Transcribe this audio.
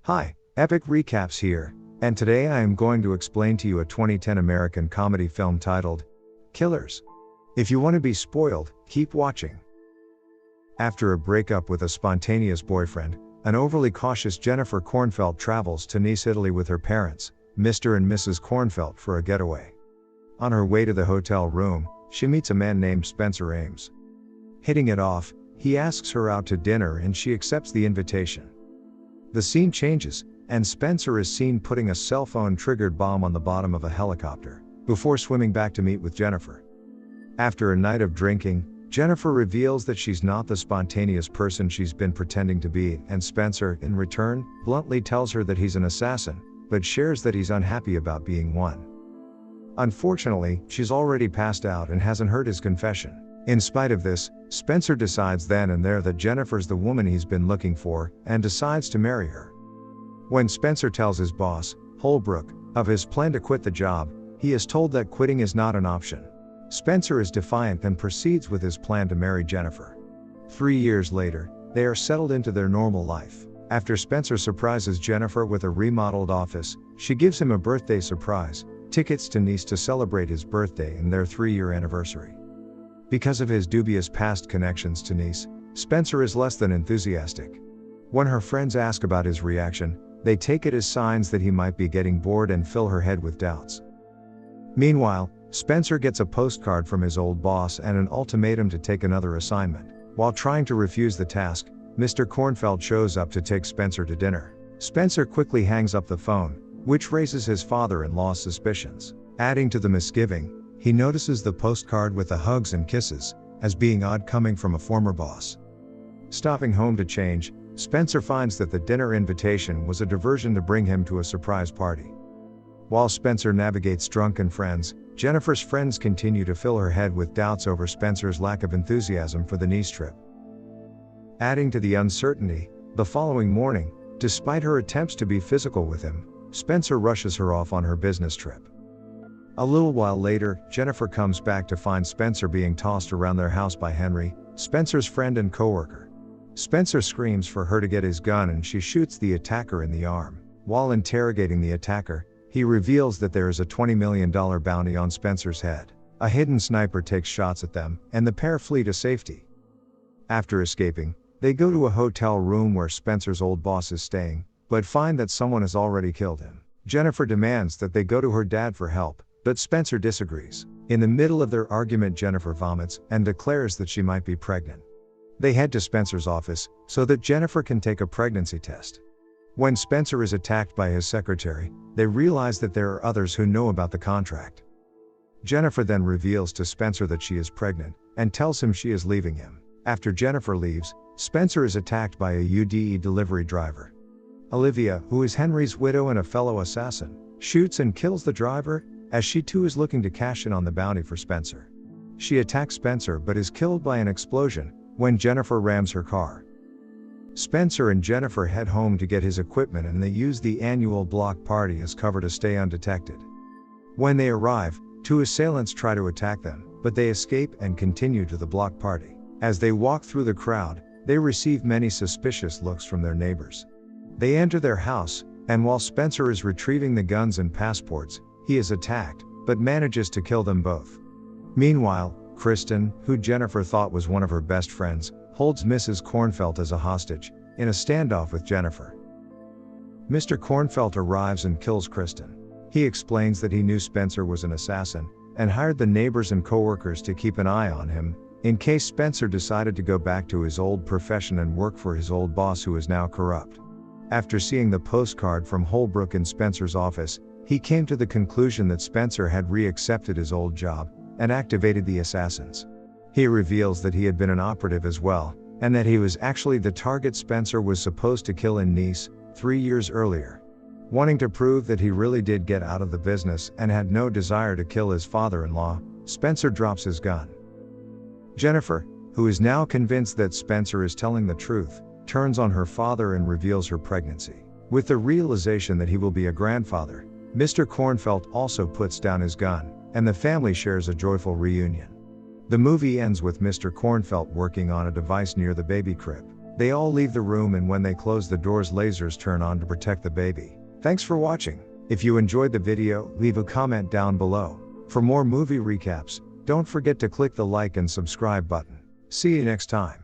Hi, Epic Recaps here, and today I am going to explain to you a 2010 American comedy film titled Killers. If you want to be spoiled, keep watching. After a breakup with a spontaneous boyfriend, an overly cautious Jennifer Kornfeldt travels to Nice, Italy with her parents, Mr. and Mrs. Kornfeldt, for a getaway. On her way to the hotel room, she meets a man named Spencer Ames. Hitting it off, he asks her out to dinner and she accepts the invitation. The scene changes, and Spencer is seen putting a cell phone triggered bomb on the bottom of a helicopter, before swimming back to meet with Jennifer. After a night of drinking, Jennifer reveals that she's not the spontaneous person she's been pretending to be, and Spencer, in return, bluntly tells her that he's an assassin, but shares that he's unhappy about being one. Unfortunately, she's already passed out and hasn't heard his confession. In spite of this, Spencer decides then and there that Jennifer's the woman he's been looking for, and decides to marry her. When Spencer tells his boss, Holbrook, of his plan to quit the job, he is told that quitting is not an option. Spencer is defiant and proceeds with his plan to marry Jennifer. 3 years later, they are settled into their normal life. After Spencer surprises Jennifer with a remodeled office, she gives him a birthday surprise, tickets to Nice to celebrate his birthday and their 3-year anniversary. Because of his dubious past connections to Nice, Spencer is less than enthusiastic. When her friends ask about his reaction, they take it as signs that he might be getting bored and fill her head with doubts. Meanwhile, Spencer gets a postcard from his old boss and an ultimatum to take another assignment. While trying to refuse the task, Mr. Kornfeldt shows up to take Spencer to dinner. Spencer quickly hangs up the phone, which raises his father-in-law's suspicions. Adding to the misgiving, he notices the postcard with the hugs and kisses, as being odd coming from a former boss. Stopping home to change, Spencer finds that the dinner invitation was a diversion to bring him to a surprise party. While Spencer navigates drunken friends, Jennifer's friends continue to fill her head with doubts over Spencer's lack of enthusiasm for the Nice trip. Adding to the uncertainty, the following morning, despite her attempts to be physical with him, Spencer rushes her off on her business trip. A little while later, Jennifer comes back to find Spencer being tossed around their house by Henry, Spencer's friend and co-worker. Spencer screams for her to get his gun and she shoots the attacker in the arm. While interrogating the attacker, he reveals that there is a $20 million bounty on Spencer's head. A hidden sniper takes shots at them, and the pair flee to safety. After escaping, they go to a hotel room where Spencer's old boss is staying, but find that someone has already killed him. Jennifer demands that they go to her dad for help, but Spencer disagrees. In the middle of their argument, Jennifer vomits and declares that she might be pregnant. They head to Spencer's office so that Jennifer can take a pregnancy test. When Spencer is attacked by his secretary, they realize that there are others who know about the contract. Jennifer then reveals to Spencer that she is pregnant, and tells him she is leaving him. After Jennifer leaves, Spencer is attacked by a UDE delivery driver. Olivia, who is Henry's widow and a fellow assassin, shoots and kills the driver, as she too is looking to cash in on the bounty for Spencer. She attacks Spencer but is killed by an explosion when Jennifer rams her car. Spencer and Jennifer head home to get his equipment and they use the annual block party as cover to stay undetected. When they arrive, 2 assailants try to attack them, but they escape and continue to the block party. As they walk through the crowd, they receive many suspicious looks from their neighbors. They enter their house, and while Spencer is retrieving the guns and passports, he is attacked, but manages to kill them both. Meanwhile, Kristen, who Jennifer thought was one of her best friends, holds Mrs. Kornfeldt as a hostage, in a standoff with Jennifer. Mr. Kornfeldt arrives and kills Kristen. He explains that he knew Spencer was an assassin, and hired the neighbors and co-workers to keep an eye on him, in case Spencer decided to go back to his old profession and work for his old boss who is now corrupt. After seeing the postcard from Holbrook in Spencer's office, he came to the conclusion that Spencer had re-accepted his old job, and activated the assassins. He reveals that he had been an operative as well, and that he was actually the target Spencer was supposed to kill in Nice, 3 years earlier. Wanting to prove that he really did get out of the business and had no desire to kill his father-in-law, Spencer drops his gun. Jennifer, who is now convinced that Spencer is telling the truth, turns on her father and reveals her pregnancy. With the realization that he will be a grandfather, Mr. Kornfeldt also puts down his gun, and the family shares a joyful reunion. The movie ends with Mr. Kornfeldt working on a device near the baby crib. They all leave the room, and when they close the doors, lasers turn on to protect the baby. Thanks for watching. If you enjoyed the video, leave a comment down below. For more movie recaps, don't forget to click the like and subscribe button. See you next time.